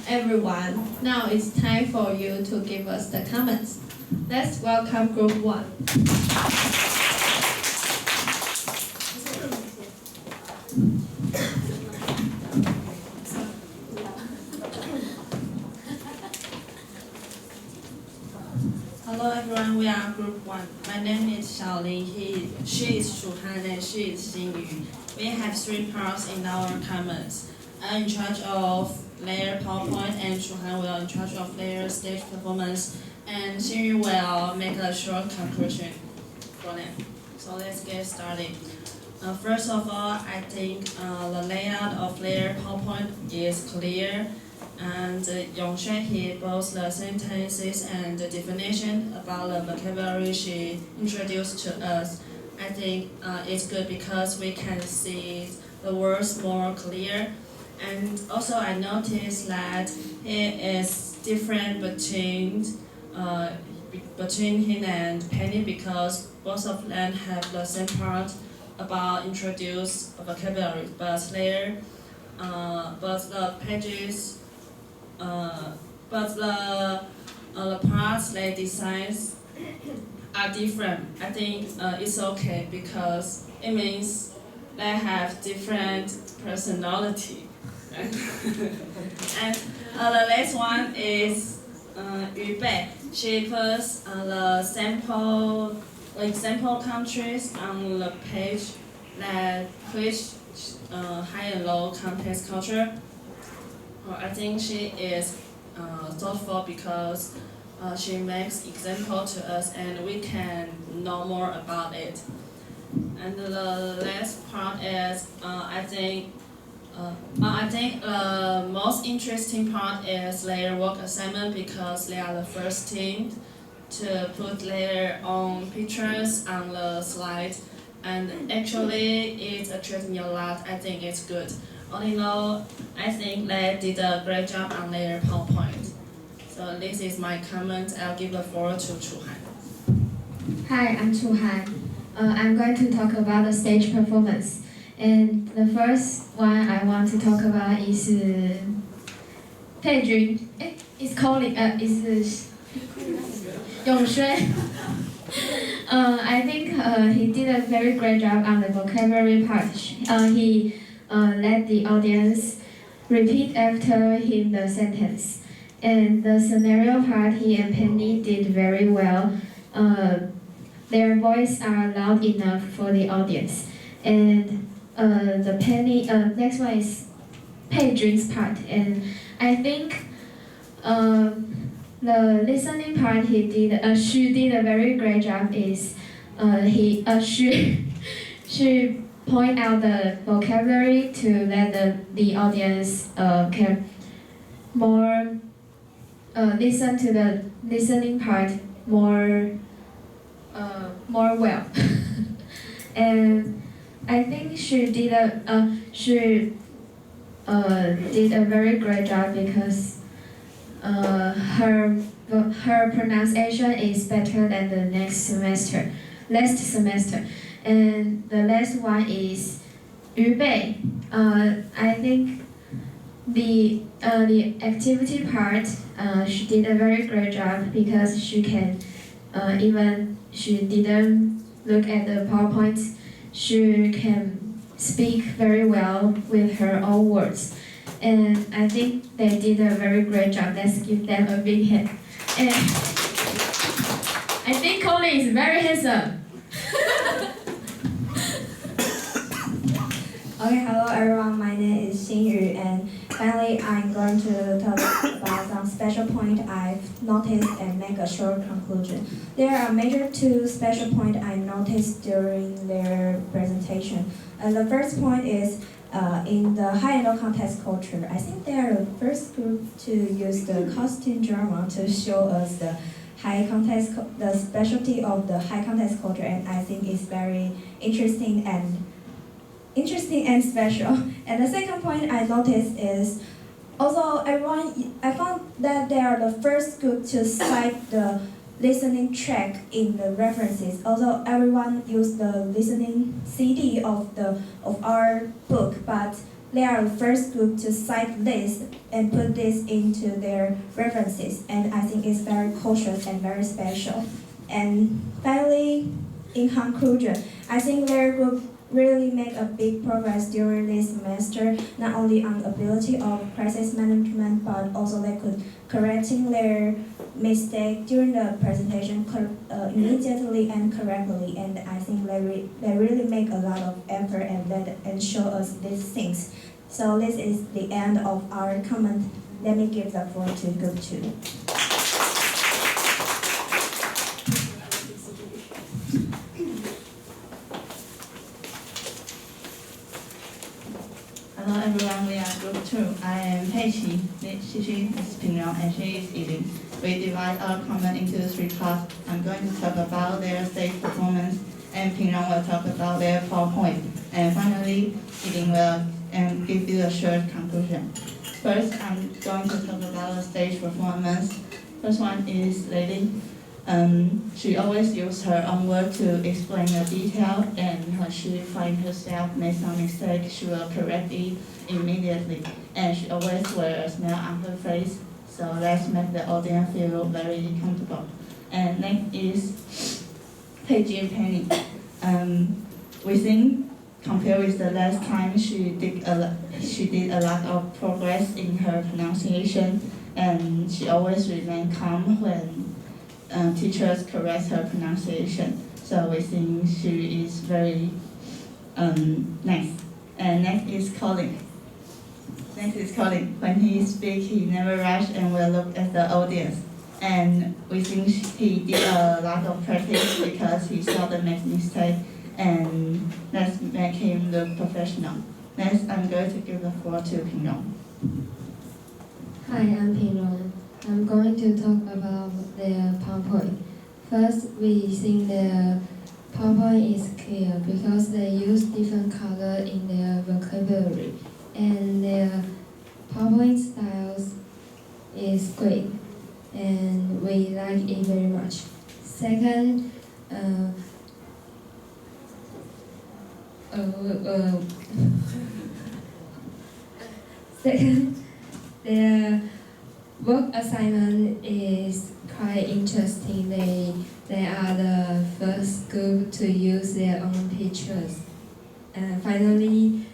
everyone. Now it's time for you to give us the comments. Let's welcome Group 1. Hello everyone, we are Group 1. My name is Xiaolin, she is Shuhan, and she is Xinyu. We have 3 parts in our comments. I'm in charge of their PowerPoint, and Shuhan will in charge of their stage performance, and Xinyu will make a short conclusion for them. So let's get started. First of all, I think the layout of their PowerPoint is clear, and Yongxue hit both the sentences and the definition about the vocabulary she introduced to us. I think it's good because we can see the words more clear. And also I noticed that it is different between him and Penny because both of them have the same part about introduce vocabulary, but the pages, but the parts they design are different. I think it's okay because it means they have different personality. And the next one is Yu Bei. She puts the example countries on the page that which high and low context culture. I think she is thoughtful because she makes example to us and we can know more about it. And the last part is I think the most interesting part is their work assignment because they are the first team to put their own pictures on the slide, and actually it's attracting a lot. I think it's good. All in all, I think they did a great job on their PowerPoint. So this is my comment. I'll give the floor to Chuhan. Hi, I'm Chuhan. I'm going to talk about the stage performance. And the first one I want to talk about is Pei Jun. It's calling is Yongxue. I think he did a very great job on the vocabulary part. He let the audience repeat after him the sentence. And the scenario part, he and Penny did very well. Their voices are loud enough for the audience. And the Penny, next one is Pei Jun's part. And I think the listening part she did a very great job. Is she point out the vocabulary to let the audience can more listen to the listening part more well. And I think she did a very great job because her pronunciation is better than the last semester. And the last one is Yu Bei. I think the activity part she did a very great job because she can even she didn't look at the PowerPoint, she can speak very well with her own words. And I think they did a very great job. Let's give them a big hand. And I think Colin is very handsome. Okay, hello everyone, my name is Xinyu, and finally I'm going to talk about some special points I've noticed and make a short conclusion. There are major 2 special points I noticed during their presentation. The first point is in the high and low context culture. I think they are the first group to use the costume drama to show us the the specialty of the high context culture, and I think it's very interesting and special. And the second point I noticed is also I found that they are the first group to cite the listening track in the references. Although everyone used the listening CD of our book, but They are the first group to cite this and put this into their references, and I think it's very cautious and very special. And finally, in conclusion, I think their group really make a big progress during this semester, not only on ability of crisis management, but also they could correcting their mistake during the presentation immediately and correctly. And I think they really make a lot of effort and show us these things. So this is the end of our comment. Let me give the floor to Group 2. Hello everyone, we are Group 2. I am Pei Qi, she is Pingyang, and she is Yilin. We divide our comment into 3 parts. I'm going to talk about their stage performance, and Pingyang will talk about their PowerPoint. And finally, Yilin will give you a short conclusion. First, I'm going to talk about the stage performance. First one is Lily. She always uses her own word to explain the detail, and when she finds herself make some mistake, she will correct it immediately. And she always wears a smile on her face, so let's make the audience feel very comfortable. And next is Paige and Penny. We think compared with the last time, she did a lot of progress in her pronunciation, and she always remained calm when teachers correct her pronunciation. So we think she is very nice. And next is Colin. When he speaks, he never rush and will look at the audience. And we think he did a lot of practice because he seldom makes mistakes, and let's make him look professional. Next, I'm going to give the floor to Pingyang. Hi, I'm Pingyang. I'm going to talk about their PowerPoint. First, we think their PowerPoint is clear because they use different color in their vocabulary, and their PowerPoint styles is great, and we like it very much. Second, their work assignment is quite interesting. They are the first group to use their own pictures. And finally,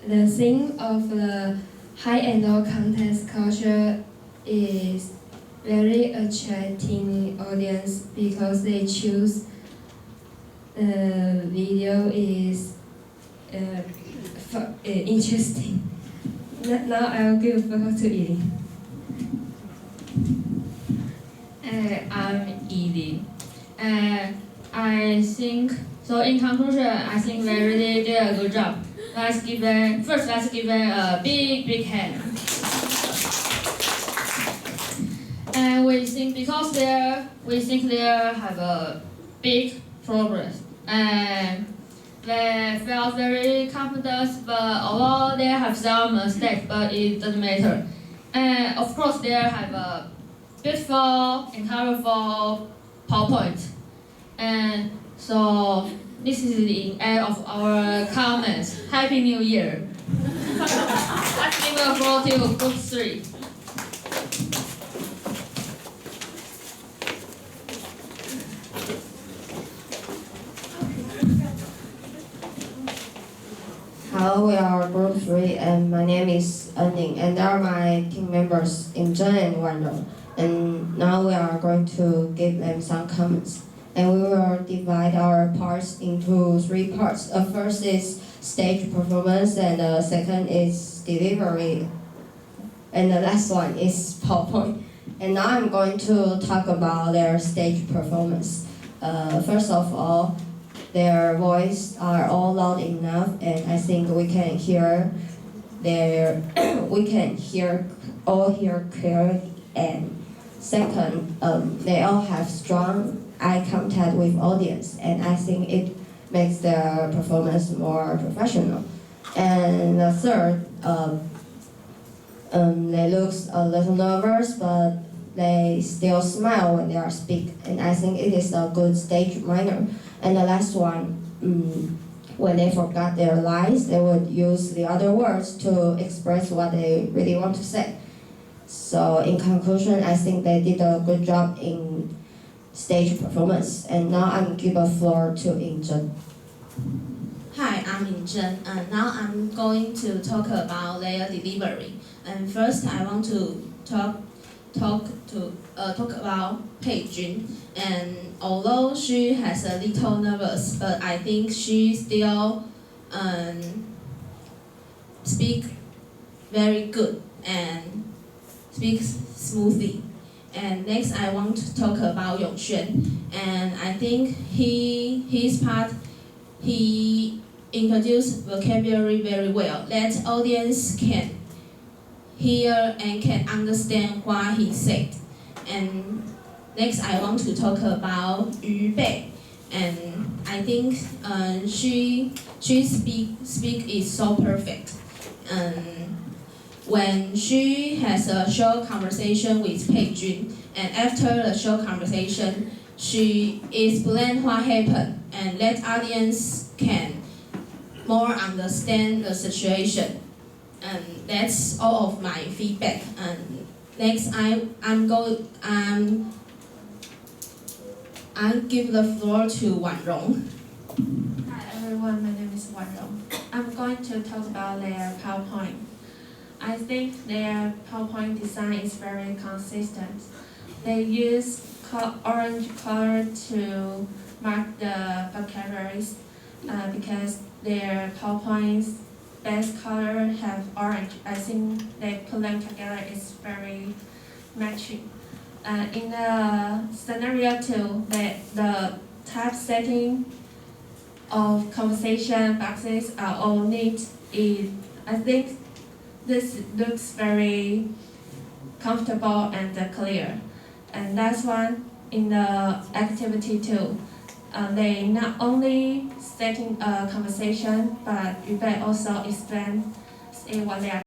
the theme of the high-end contest culture is very attracting audience because they choose the video is interesting. Now I'll give the floor to Yilin. I'm Edie. I think, so in conclusion, I think they really did a good job. Let's give them a big hand. And we think because they have a big progress. And they felt very confident, but although they have some mistakes, but it doesn't matter. And of course, they have a beautiful and colorful PowerPoint. And so this is the end of our comments. Happy New Year. Let's give a floor to Group 3. Hello, we are Group 3, and my name is Ening, and they are my team members Imzhen and Wando. And now we are going to give them some comments. And we will divide our parts into 3 parts. The first is stage performance, and the second is delivery, and the last one is PowerPoint. And now I'm going to talk about their stage performance. First of all, their voice are all loud enough, and I think we can hear all hear clearly. And second, they all have strong eye contact with audience, and I think it makes their performance more professional. And the third, they look a little nervous, but they still smile when they are speak, and I think it is a good stage manner. And the last one, when they forgot their lines, they would use the other words to express what they really want to say. So in conclusion, I think they did a good job in stage performance. And now I'm give the floor to Yingzhen. Hi, I'm Yingzhen, and now I'm going to talk about their delivery. And first, I want to talk about Pei Jun. And although she has a little nervous, but I think she still speak very good and speaks smoothly. And next, I want to talk about Yongxuan. And I think his part, he introduced vocabulary very well, that audience can hear and can understand what he said. And next, I want to talk about Yu Bei. And I think she speak is so perfect. When she has a short conversation with Pei Jun, and after the short conversation, she explains what happened and let audience can more understand the situation. And that's all of my feedback. And next, I'll give the floor to Wan Rong. Hi everyone, my name is Wan Rong. I'm going to talk about their PowerPoint. I think their PowerPoint design is very consistent. They use orange color to mark the vocabularies because their PowerPoint's base color have orange. I think they put them together is very matching. In the scenario 2, the typesetting of conversation boxes are all neat. I think this looks very comfortable and clear. And that's one in the activity 2. They not only setting a conversation, but Yu Bei also explains what they are